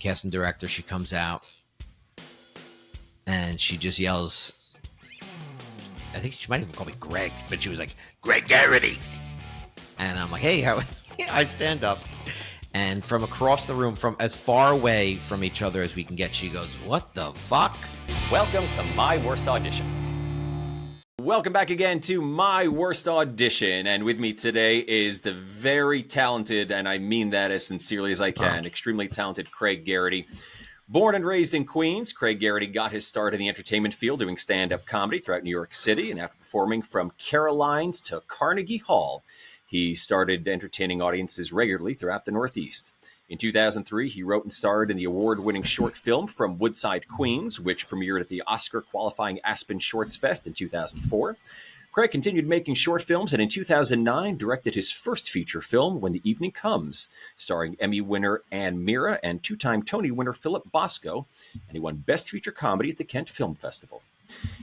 casting director, she comes out and she just yells, I think she might even call me Greg, but she was like, Craig Geraghty. And I'm like, hey, how? I stand up. And from across the room, from as far away from each other as we can get, she goes, what the fuck? Welcome to My Worst Audition. Welcome back again to My Worst Audition. And with me today is the very talented, and I mean that as sincerely as I can, extremely talented Craig Geraghty. Born and raised in Queens, Craig Geraghty got his start in the entertainment field doing stand-up comedy throughout New York City. And after performing from Caroline's to Carnegie Hall, he started entertaining audiences regularly throughout the Northeast. In 2003, he wrote and starred in the award-winning short film From Woodside, Queens, which premiered at the Oscar-qualifying Aspen Shorts Fest in 2004. Craig continued making short films and in 2009 directed his first feature film, When the Evening Comes, starring Emmy winner Anne Meara and two-time Tony winner Philip Bosco, and he won Best Feature Comedy at the Kent Film Festival.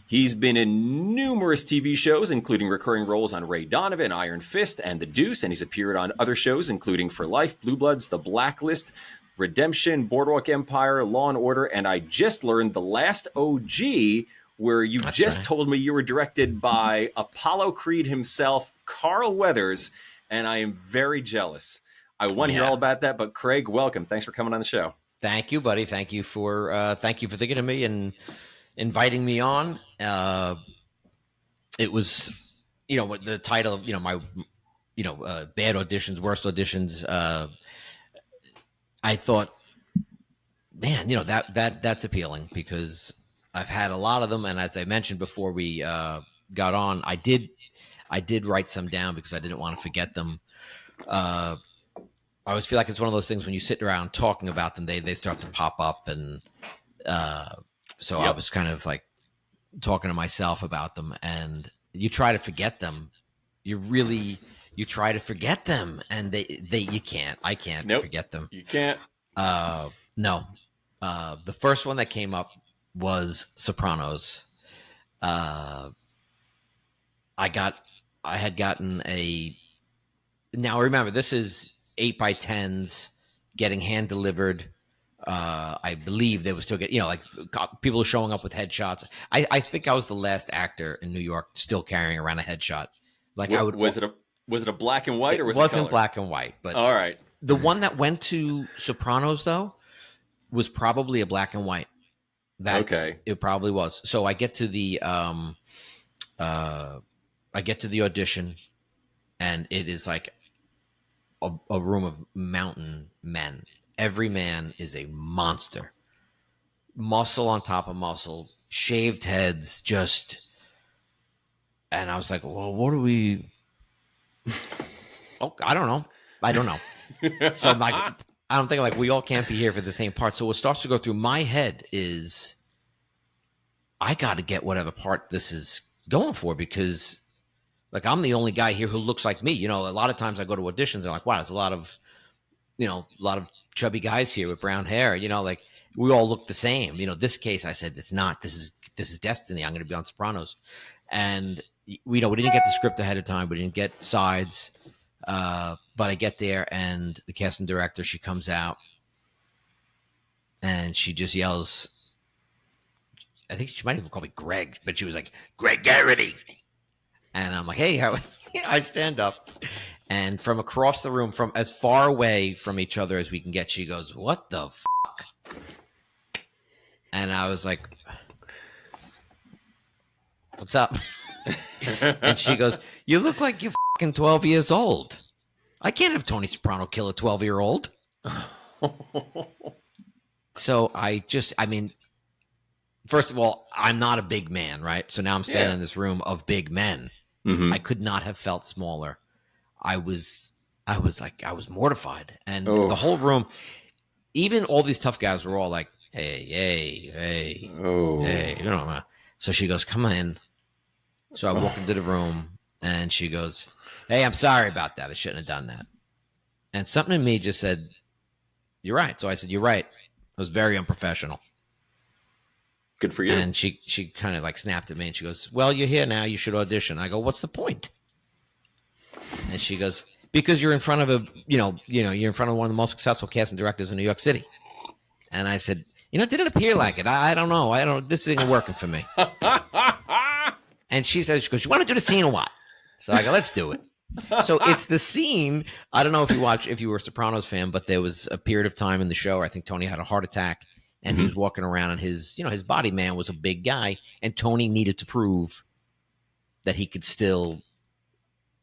He's been in numerous TV shows, including recurring roles on Ray Donovan, Iron Fist, and The Deuce, and he's appeared on other shows, including For Life, Blue Bloods, The Blacklist, Redemption, Boardwalk Empire, Law & Order, and I just learned The Last O.G., where you told me you were directed by Apollo Creed himself, Carl Weathers, and I am very jealous. I want to hear all about that, but Craig, welcome. Thanks for coming on the show. Thank you, buddy. Thank you for thinking of me and inviting me on. It was, the title of, my, bad auditions, worst auditions. I thought, man, that's appealing because I've had a lot of them. And as I mentioned before we got on, I did write some down because I didn't want to forget them. I always feel like it's one of those things when you sit around talking about them, they start to pop up. And, so I was kind of like talking to myself about them, and you try to forget them. You try to forget them, and you can't. I can't forget them. You can't. No. The first one that came up was Sopranos. I had gotten now remember, this is 8x10s getting hand delivered. I believe they would still get, like people showing up with headshots. I think I was the last actor in New York still carrying around a headshot. Like was it a black and white or was it wasn't color? Black and white, but all right. The one that went to Sopranos though was probably a black and white. It probably was. So I get to the audition, and it is like a room of mountain men. Every man is a monster. Muscle on top of muscle, shaved heads, and I was like, well, what do we... Oh, I don't know. So I'm like, I'm thinking like we all can't be here for the same part. So what starts to go through my head is I got to get whatever part this is going for, because like I'm the only guy here who looks like me. A lot of times I go to auditions and I'm like, wow, there's a lot of chubby guys here with brown hair, like we all look the same. This case, I said, it's not, this is destiny. I'm going to be on Sopranos. And we didn't get the script ahead of time. We didn't get sides. But I get there and the casting director, she comes out and she just yells, I think she might even call me Greg, but she was like, Craig Geraghty. And I'm like, hey, how? I stand up, and from across the room, from as far away from each other as we can get, she goes, what the fuck? And I was like, what's up? And she goes, you look like you're fucking 12 years old. I can't have Tony Soprano kill a 12-year-old. So first of all, I'm not a big man, right? So now I'm standing in this room of big men. Mm-hmm. I could not have felt smaller. I was mortified. And the whole room, even all these tough guys were all like, hey. So she goes, come in. So I walk into the room and she goes, hey, I'm sorry about that. I shouldn't have done that. And something in me just said, you're right. So I said, you're right. It was very unprofessional. Good for you. And she kind of like snapped at me and she goes, well, you're here now. You should audition. I go, what's the point? And she goes, because you're in front of you're in front of one of the most successful casting directors in New York City. And I said, did it appear like it? I don't know. This isn't working for me. And she goes, you want to do the scene or what? So I go, let's do it. So it's the scene. I don't know if you were a Sopranos fan, but there was a period of time in the show where I think Tony had a heart attack and he was walking around and his body man was a big guy. And Tony needed to prove that he could still,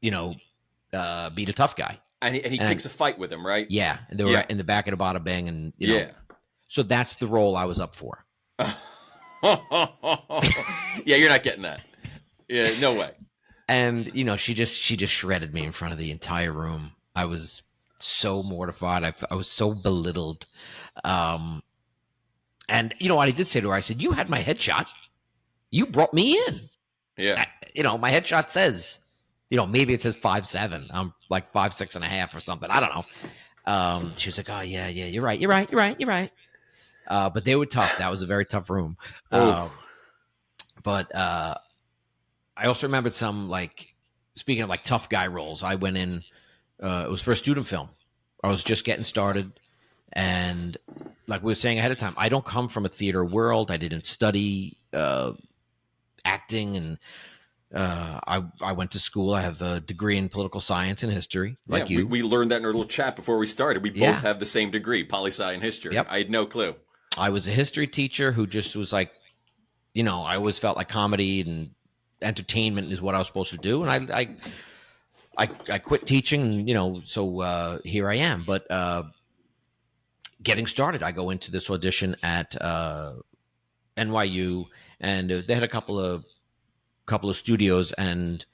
be the tough guy. And he picks a fight with him, right? Yeah. And they were in the back of the Bada Bang. And, so that's the role I was up for. Yeah, you're not getting that. Yeah, no way. And, she just shredded me in front of the entire room. I was so mortified. I was so belittled. And you know what I did say to her? I said, you had my headshot. You brought me in. Yeah. My headshot says, maybe it says 5'7". I'm like 5'6.5" or something. I don't know. She was like, oh, yeah, you're right. But they were tough. That was a very tough room. But I also remembered some, speaking of tough guy roles, I went in, it was for a student film. I was just getting started. And like we were saying ahead of time, I don't come from a theater world. I didn't study acting. And I went to school. I have a degree in political science and history, like you. We learned that in our little chat before we started. We both have the same degree, poli-sci and history. Yep. I had no clue. I was a history teacher who just was like, I always felt like comedy and entertainment is what I was supposed to do. And I quit teaching, and, so here I am. But getting started, I go into this audition at NYU, and they had a couple of studios, and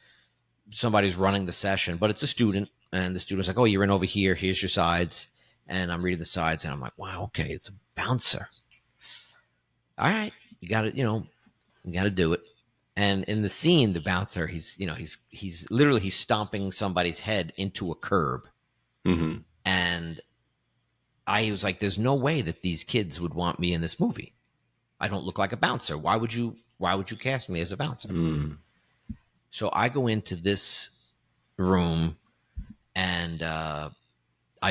somebody's running the session, but it's a student, and the student's like, oh, you're in over here. Here's your sides. And I'm reading the sides, and I'm like, wow, okay, it's a bouncer. All right, you got to, you got to do it. And in the scene, the bouncer, he's literally stomping somebody's head into a curb. Mm-hmm. And I was like, there's no way that these kids would want me in this movie. I don't look like a bouncer. Why would you cast me as a bouncer? Mm. So I go into this room and I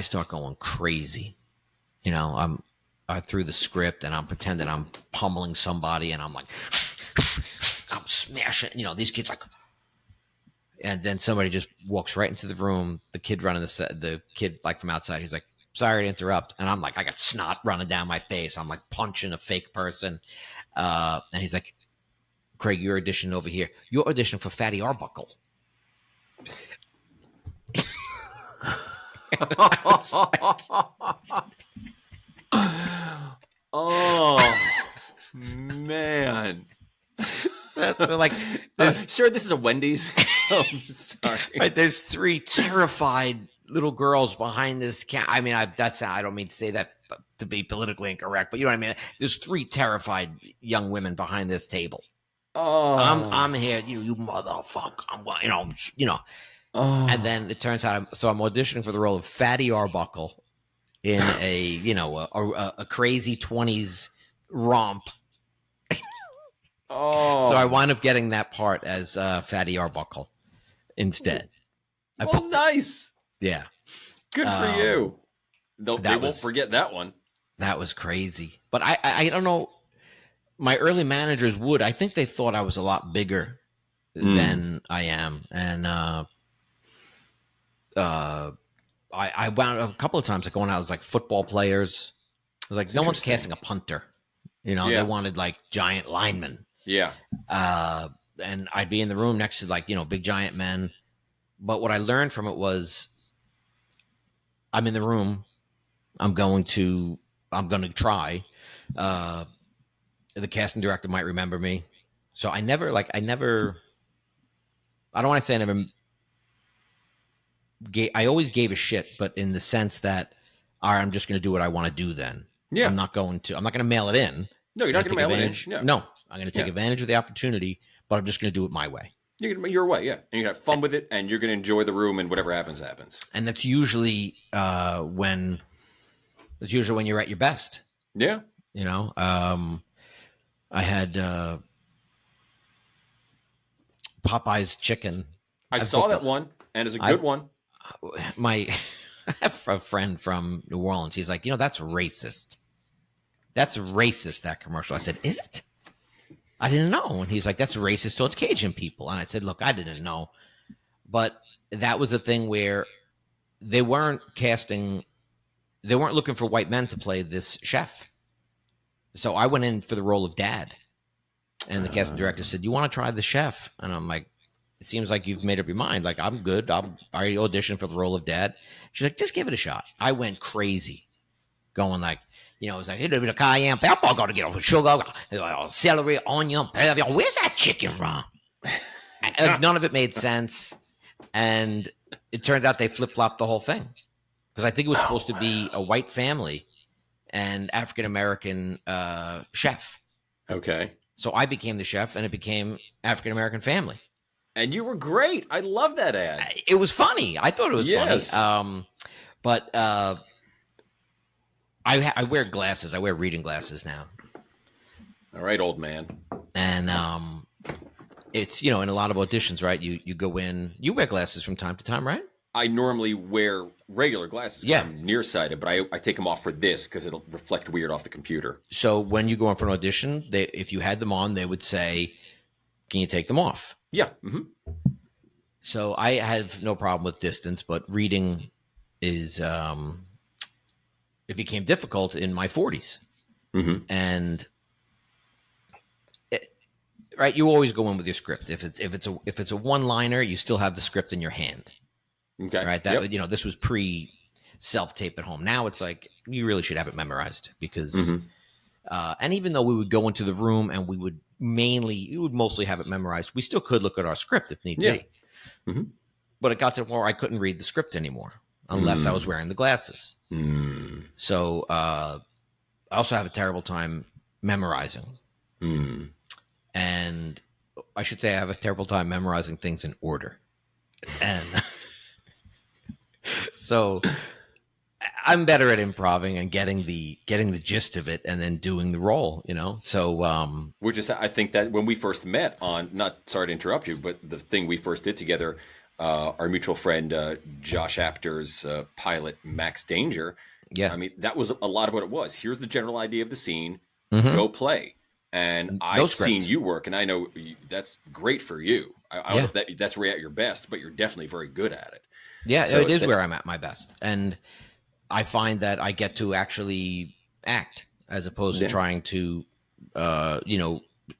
start going crazy. I threw the script and I'm pretending I'm pummeling somebody, and I'm like, I'm smashing, these kids like, and then somebody just walks right into the room. The kid running the kid from outside, he's like, sorry to interrupt. And I'm like, I got snot running down my face. I'm like punching a fake person. And he's like, Craig, you're auditioning over here. You're auditioning for Fatty Arbuckle. Oh, man. Like, sir, this is a Wendy's. Oh, sorry. Right, there's three terrified little girls behind this I mean, I don't mean to say that to be politically incorrect, but you know what I mean? There's three terrified young women behind this table. Oh, I'm here, you motherfucker. Oh. And then it turns out I'm auditioning for the role of Fatty Arbuckle in a crazy 20s romp. Oh, so I wind up getting that part as Fatty Arbuckle instead. Nice. Yeah. Good for you. They won't forget that one. That was crazy. But I don't know. My early managers would. I think they thought I was a lot bigger than I am. And I wound up a couple of times going out as football players. I was like, no one's casting a punter. They wanted giant linemen. Yeah. And I'd be in the room next to big giant men. But what I learned from it was, I'm in the room. I'm going to try. The casting director might remember me. So I don't want to say I never I always gave a shit, but in the sense that, all right, I'm just going to do what I want to do then. Yeah. I'm not going to mail it in. No, you're not going to mail it in. No, I'm going to take advantage of the opportunity, but I'm just going to do it my way. Your way, yeah. And you have fun with it, and you're going to enjoy the room, and whatever happens, happens. And that's usually when you're at your best. Yeah. I had Popeye's chicken. I saw that one, and it's a good one. I have a friend from New Orleans. He's like, that's racist. that's racist, that commercial. I said, is it? I didn't know. And he's like, that's racist towards Cajun people. And I said, look, I didn't know. But that was a thing where they weren't looking for white men to play this chef. So I went in for the role of dad. And the casting director said, you want to try the chef? And I'm like, it seems like you've made up your mind. Like, I'm good. I auditioned for the role of dad. She's like, just give it a shot. I went crazy, going like, it was like, a little bit of cayenne pepper, I'm going to get over sugar, celery, onion, pepper. Where's that chicken from? None of it made sense. And it turned out they flip-flopped the whole thing. Because I think it was supposed to be a white family and African-American chef. Okay. So I became the chef, and it became African-American family. And you were great. I love that ad. It was funny. I thought it was funny. But I wear glasses. I wear reading glasses now. All right, old man. And it's, in a lot of auditions, right? You go in. You wear glasses from time to time, right? I normally wear regular glasses. Yeah. I'm nearsighted, but I take them off for this because it'll reflect weird off the computer. So when you go in for an audition, if you had them on, they would say, can you take them off? Yeah. Mm-hmm. So I have no problem with distance, but reading is, it became difficult in my 40s. Mm-hmm. And right, you always go in with your script. If it's a one-liner, you still have the script in your hand. Okay. Right. This was pre self-tape at home. Now it's like you really should have it memorized because, and even though we would go into the room and we would mostly have it memorized, we still could look at our script if need be. Mm-hmm. But it got to where I couldn't read the script anymore unless I was wearing the glasses. Mm. So I also have a terrible time memorizing. Mm. And I should say I have a terrible time memorizing things in order. And so I'm better at improving and getting the gist of it and then doing the role, So which is, I think that when we first met sorry to interrupt you, but the thing we first did together, our mutual friend Josh Apter's pilot Max Danger. Yeah. I mean, that was a lot of what it was. Here's the general idea of the scene. Mm-hmm. Go play. And I've seen you work, and I know that's great for you. I don't know if that's where you're at your best, but you're definitely very good at it. Yeah, so it is where I'm at my best. And I find that I get to actually act as opposed to trying to,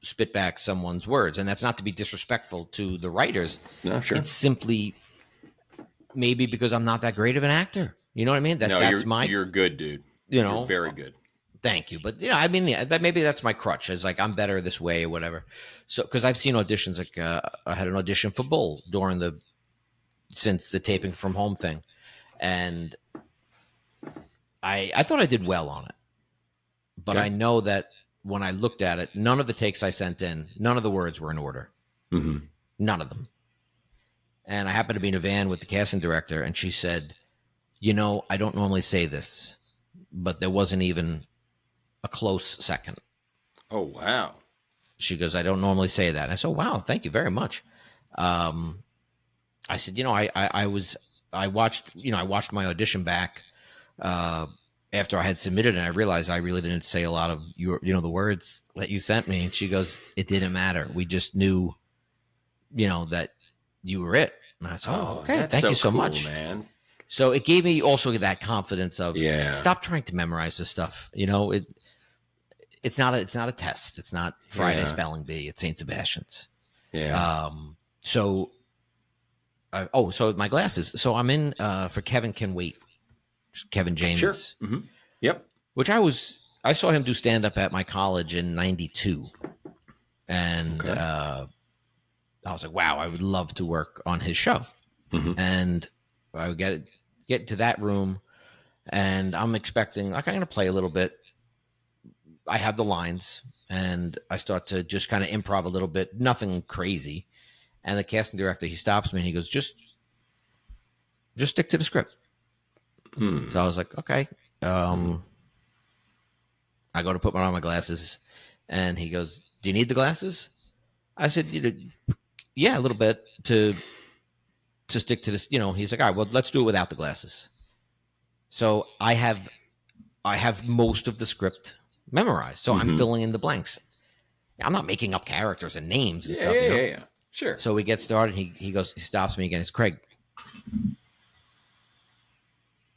spit back someone's words. And that's not to be disrespectful to the writers. No, sure. It's simply maybe because I'm not that great of an actor. You know what I mean? You're good, dude. You're very good. Thank you. But, maybe that's my crutch. It's like, I'm better this way or whatever. So, because I've seen auditions, like I had an audition for Bull since the taping from home thing. And I thought I did well on it. But I know that when I looked at it, none of the takes I sent in, none of the words were in order. Mm-hmm. None of them. And I happened to be in a van with the casting director, and she said, I don't normally say this, but there wasn't even a close second. Oh, wow. She goes, I don't normally say that. And I said, oh, wow, thank you very much. I said, I watched my audition back after I had submitted, and I realized I really didn't say a lot of the words that you sent me. And she goes, it didn't matter. We just knew, that you were it. And I said, oh, okay, thank you so much, man. So it gave me also that confidence of stop trying to memorize this stuff. It's not a test. It's not Friday spelling bee. It's St. Sebastian's. Yeah. So my glasses. So I'm in for Kevin Can Wait. Kevin James. Sure. Mm-hmm. Yep. Which I saw him do stand up at my college in '92, and I was like, wow, I would love to work on his show. Mm-hmm. And I would get to that room, and I'm expecting I'm going to play a little bit. I have the lines, and I start to just kind of improv a little bit, nothing crazy. And the casting director, he stops me and he goes, just stick to the script. So I was like, okay. I go to put on my glasses, and he goes, do you need the glasses? I said, yeah, a little bit to stick to this. He's like, all right, well, let's do it without the glasses. So I have most of the script memorized. So I'm filling in the blanks. I'm not making up characters and names and stuff. Yeah. Sure. So we get started. He stops me again. He's Craig.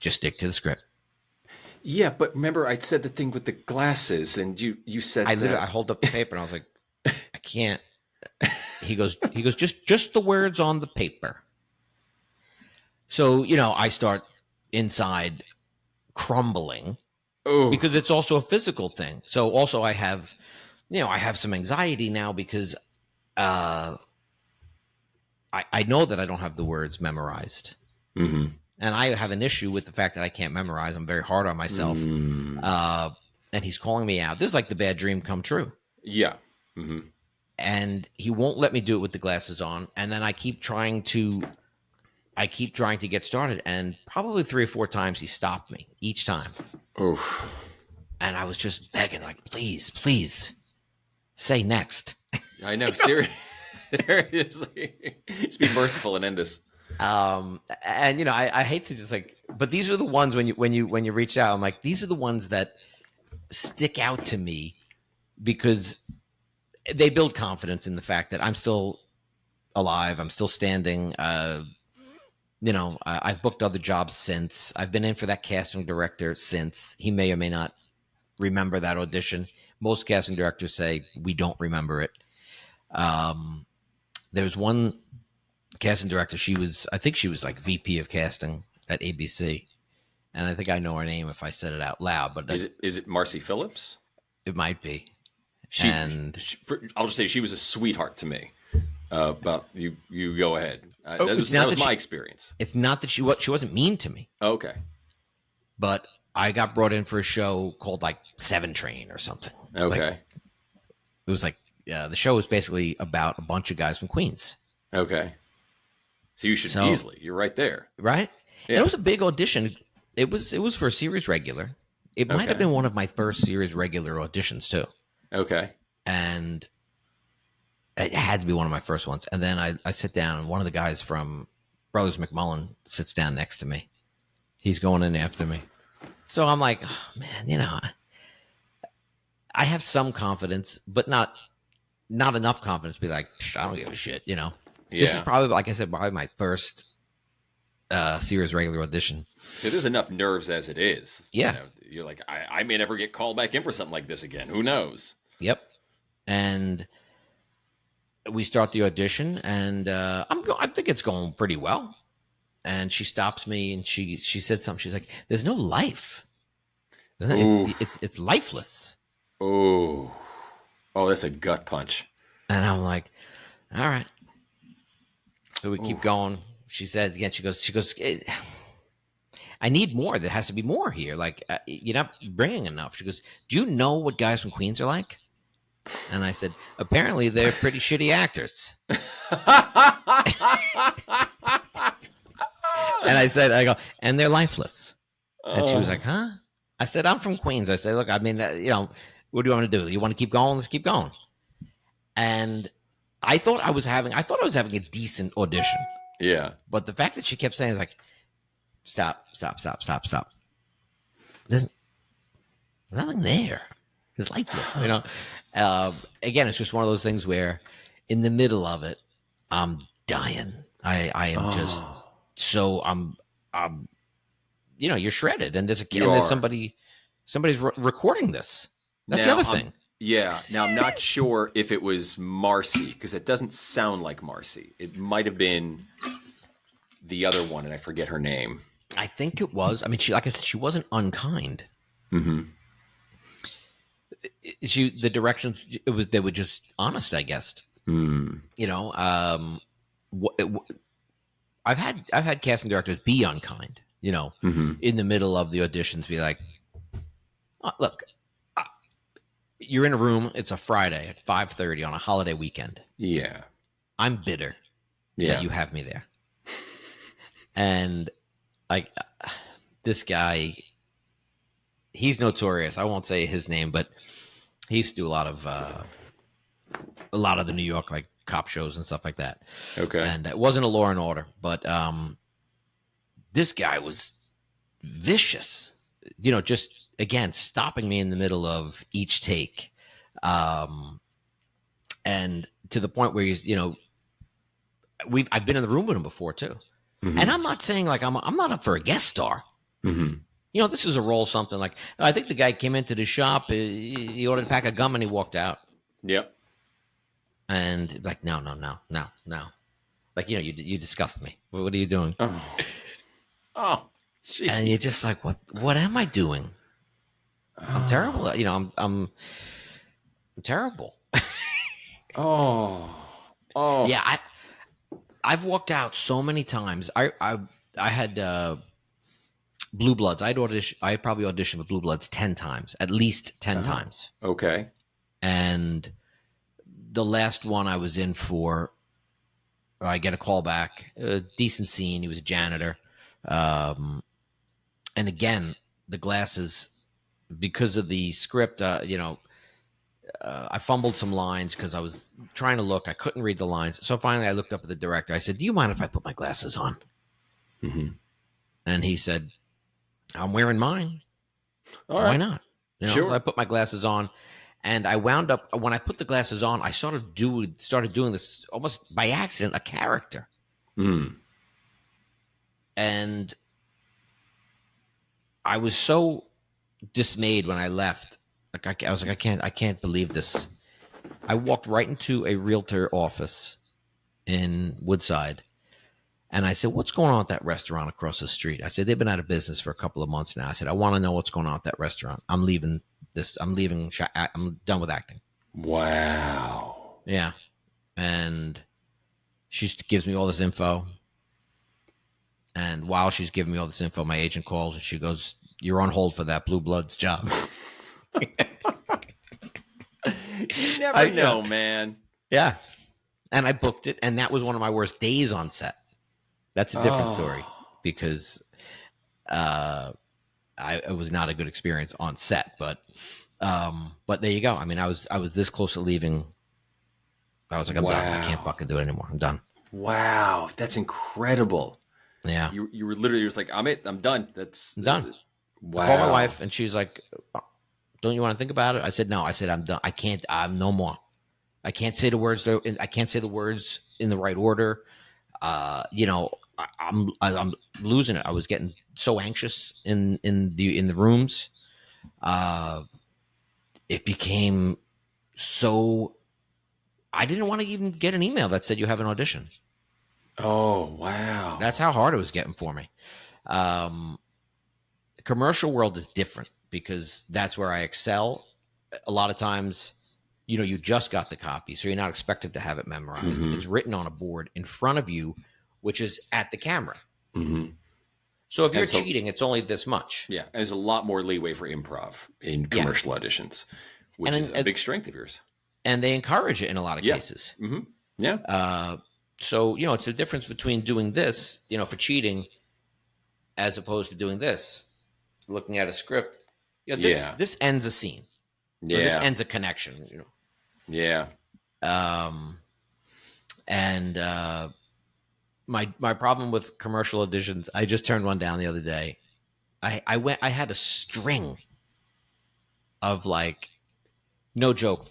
Just stick to the script. Yeah, but remember I said the thing with the glasses, and you said I hold up the paper and I was like, I can't. He goes, just the words on the paper. So, I start inside crumbling because it's also a physical thing. So also I have some anxiety now because I know that I don't have the words memorized. Mm-hmm. And I have an issue with the fact that I can't memorize. I'm very hard on myself. And he's calling me out. This is like the bad dream come true. Yeah. Mm-hmm. And he won't let me do it with the glasses on. And then I keep trying to get started. And probably 3 or 4 times he stopped me each time. Oof. And I was just begging, like, please say next. I know. Seriously. Just be merciful and end this. And I hate to just but these are the ones when you reach out, I'm like, these are the ones that stick out to me because they build confidence in the fact that I'm still alive, I'm still standing. I've booked other jobs since. I've been in for that casting director since. He may or may not remember that audition. Most casting directors say we don't remember it. There's one casting director. I think she was like VP of casting at ABC, and I think I know her name if I said it out loud. But is it Marcy Phillips? It might be. I'll just say she was a sweetheart to me. But you go ahead. That was my experience. It's not that she wasn't mean to me. Okay. But I got brought in for a show called like 7 Train or something. Okay. It was like the show was basically about a bunch of guys from Queens. Okay. So you should easily. You're right there. Right? Yeah. And it was a big audition. It was for a series regular. It might have been one of my first series regular auditions too. Okay. And it had to be one of my first ones. And then I sit down, and one of the guys from Brothers McMullen sits down next to me. He's going in after me. So I'm like, oh, man, I have some confidence, but not enough confidence to be like, I don't give a shit, Yeah. This is probably, like I said, probably my first series regular audition. So there's enough nerves as it is. Yeah. You're like, I may never get called back in for something like this again. Who knows? Yep. And we start the audition, and I think it's going pretty well. And she stops me, and she said something. She's like, "There's no life. It's lifeless." Oh, that's a gut punch. And I'm like, "All right." So we keep going. She said again. She goes. I need more. There has to be more here. Like you're not bringing enough. She goes, "Do you know what guys from Queens are like?" And I said, apparently they're pretty shitty actors. And I go, and they're lifeless. And she was like, huh? I said, I'm from Queens. I said, look, I mean, what do you want to do? You want to keep going? Let's keep going. And I thought I was having a decent audition. Yeah. But the fact that she kept saying is like, stop. There's nothing there. It's lifeless, Again, it's just one of those things where in the middle of it, I'm dying. I am just so I'm you're shredded, and there's somebody's recording this. That's the other thing. Yeah. Now I'm not sure if it was Marcy, because it doesn't sound like Marcy. It might have been the other one, and I forget her name. I think it was. I mean, like I said, she wasn't unkind. Mm-hmm. The directions, they were just honest, I guess. I've had casting directors be unkind, in the middle of the auditions, be like, look, you're in a room, it's a Friday at 5:30 on a holiday weekend. Yeah. I'm bitter that you have me there. And like this guy, he's notorious. I won't say his name, but he used to do a lot of the New York like cop shows and stuff like that. Okay. And it wasn't a Law and Order, but this guy was vicious. Just again, stopping me in the middle of each take. And to the point where I've been in the room with him before too. Mm-hmm. And I'm not saying like I'm not up for a guest star. Mm-hmm. This is a role, something like, I think the guy came into the shop, he ordered a pack of gum and he walked out. Yep. And like, no. Like, you disgust me. What are you doing? Oh, geez. And you're just like, what am I doing? I'm terrible. I'm terrible. Oh. Yeah, I've walked out so many times. I had Blue Bloods. I probably auditioned with Blue Bloods 10 times, at least 10 times. Okay. And the last one I was in for, I get a call back, a decent scene. He was a janitor. And again, the glasses, because of the script, I fumbled some lines because I was trying to look. I couldn't read the lines. So finally I looked up at the director. I said, do you mind if I put my glasses on? Mm-hmm. And he said, I'm wearing mine. All Why right. not? Sure. So I put my glasses on, and I wound up, when I put the glasses on, I started doing this almost by accident, a character. Mm. And I was so dismayed when I left. Like I was like, I can't believe this. I walked right into a realtor office in Woodside, and I said, what's going on at that restaurant across the street? I said, they've been out of business for a couple of months now. I said, I want to know what's going on at that restaurant. I'm leaving this. I'm done with acting. Wow. Yeah. And she gives me all this info. And while she's giving me all this info, my agent calls and she goes, you're on hold for that Blue Bloods job. You never know, man. Yeah. And I booked it. And that was one of my worst days on set. That's a different story because it was not a good experience on set. But there you go. I mean, I was this close to leaving. I was like, I'm done. I can't fucking do it anymore. I'm done. Wow, that's incredible. Yeah, you were literally just like, I'm done. I'm done. Wow. I called my wife and she's like, don't you want to think about it? I said, no. I said, I'm done. I can't. I'm no more. I can't say the words. I can't say the words in the right order. I'm losing it. I was getting so anxious in the rooms. It became so. I didn't want to even get an email that said you have an audition. Oh wow! That's how hard it was getting for me. Commercial world is different because that's where I excel. A lot of times, you just got the copy, so you're not expected to have it memorized. Mm-hmm. It's written on a board in front of you, which is at the camera. Mm-hmm. So if you're cheating, it's only this much. Yeah, and there's a lot more leeway for improv in commercial auditions, which is a big strength of yours. And they encourage it in a lot of cases. Mm-hmm. Yeah. So, it's the difference between doing this, for cheating, as opposed to doing this, looking at a script. This ends a scene. Yeah. This ends a connection, Yeah. And my problem with commercial auditions, I just turned one down the other day. I had a string of like, no joke,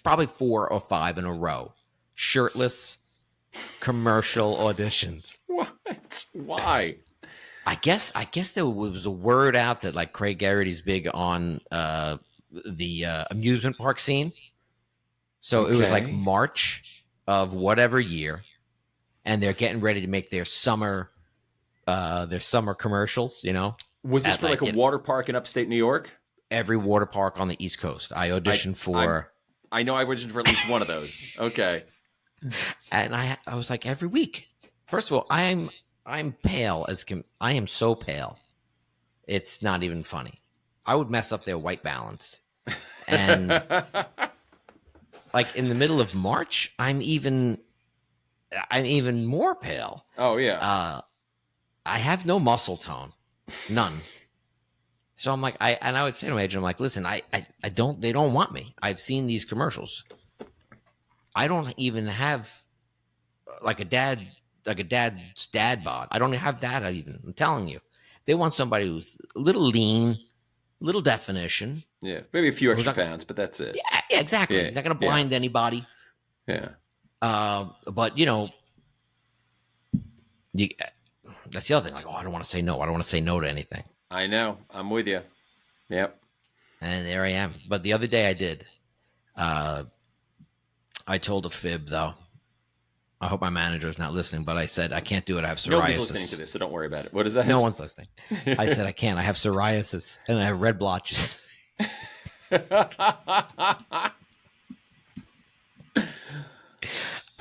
probably 4 or 5 in a row, shirtless commercial auditions. What? Why? I guess there was a word out that like Craig Geraghty's big on the amusement park scene. So it was like March of whatever year, and they're getting ready to make their summer commercials. Was this for like a water park in upstate New York? Every water park on the East Coast. I auditioned for. I know I auditioned for at least one of those. Okay. And I was like, every week. First of all, I'm pale I am so pale. It's not even funny. I would mess up their white balance. And like in the middle of March, I'm even more pale. Oh yeah. I have no muscle tone. None. So I'm like, I would say to my agent, I'm like, listen, they don't want me. I've seen these commercials. I don't even have like a dad's dad bod. I don't have that even. I'm telling you. They want somebody who's a little lean, little definition. Yeah, maybe a few extra pounds, but that's it. Yeah, exactly. He's not going to blind anybody. Yeah. But that's the other thing. Like, I don't want to say no. I don't want to say no to anything. I know. I'm with you. Yep. And there I am. But the other day I did. I told a fib, though. I hope my manager is not listening, but I said, I can't do it. I have psirosis. Nobody's listening to this, so don't worry about it. What is that? No one's listening. I said, I can't. I have psoriasis and I have red blotches. I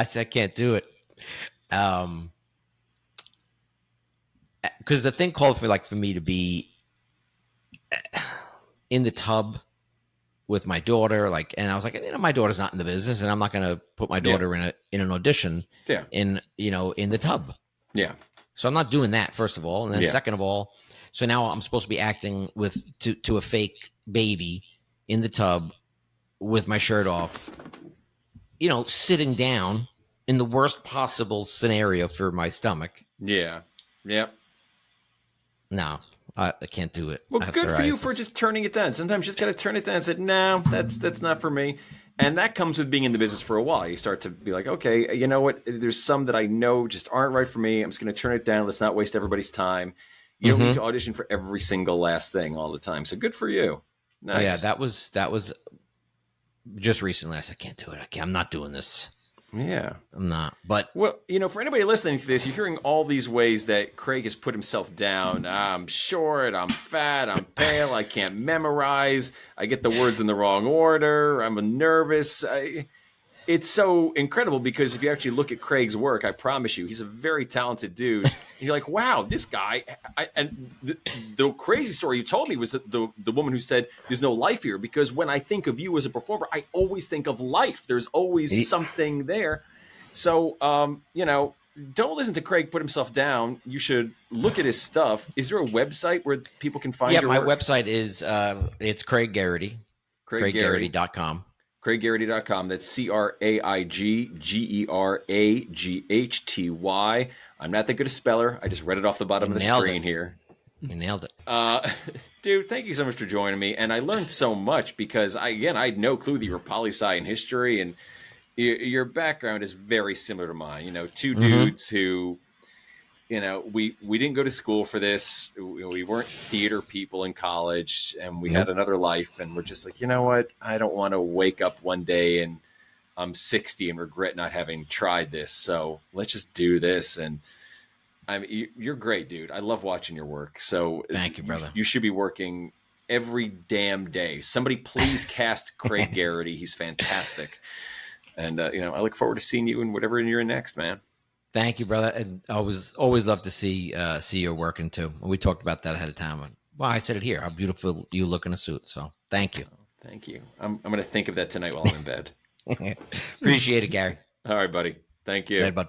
said, I can't do it. Because the thing called for me to be in the tub with my daughter, and I was like, my daughter's not in the business, and I'm not going to put my daughter in an audition in the tub. Yeah. So I'm not doing that, first of all. And then second of all, so now I'm supposed to be acting to a fake baby in the tub with my shirt off, sitting down in the worst possible scenario for my stomach. Yeah. Yep. No, I can't do it. Well, good for you for just turning it down. Sometimes you just got to turn it down and say, no, that's not for me. And that comes with being in the business for a while. You start to be like, okay, you know what? There's some that I know just aren't right for me. I'm just going to turn it down. Let's not waste everybody's time. You don't need to audition for every single last thing all the time. So good for you. Nice. Yeah, that was just recently. I said, I can't do it. I'm not doing this. Yeah. I'm not. But well, for anybody listening to this, you're hearing all these ways that Craig has put himself down. I'm short, I'm fat, I'm pale, I can't memorize, I get the words in the wrong order, I'm nervous. It's so incredible because if you actually look at Craig's work, I promise you, he's a very talented dude. And you're like, wow, this guy. And the crazy story you told me was that the woman who said there's no life here, because when I think of you as a performer, I always think of life. There's always something there. So, don't listen to Craig put himself down. You should look at his stuff. Is there a website where people can find your work? My website is it's Craig Geraghty. CraigGeraghty.com. CraigGeraghty.com. That's CraigGeraghty. I'm not that good a speller. I just read it off the bottom of the screen here. You nailed it. Dude, thank you so much for joining me. And I learned so much because, I had no clue that you were poli-sci in history. And your background is very similar to mine. Two dudes who... we didn't go to school for this. We weren't theater people in college, and we had another life. And we're just like, you know what? I don't want to wake up one day and I'm 60 and regret not having tried this. So let's just do this. And you're great, dude. I love watching your work. So thank you, brother. You should be working every damn day. Somebody please cast Craig Geraghty. He's fantastic. And, I look forward to seeing you in whatever you're in next, man. Thank you, brother. And I always love to see your working too. We talked about that ahead of time. Well, I said it here. How beautiful you look in a suit. So thank you. Thank you. I'm going to think of that tonight while I'm in bed. Appreciate it, Gary. All right, buddy. Thank you. Bye.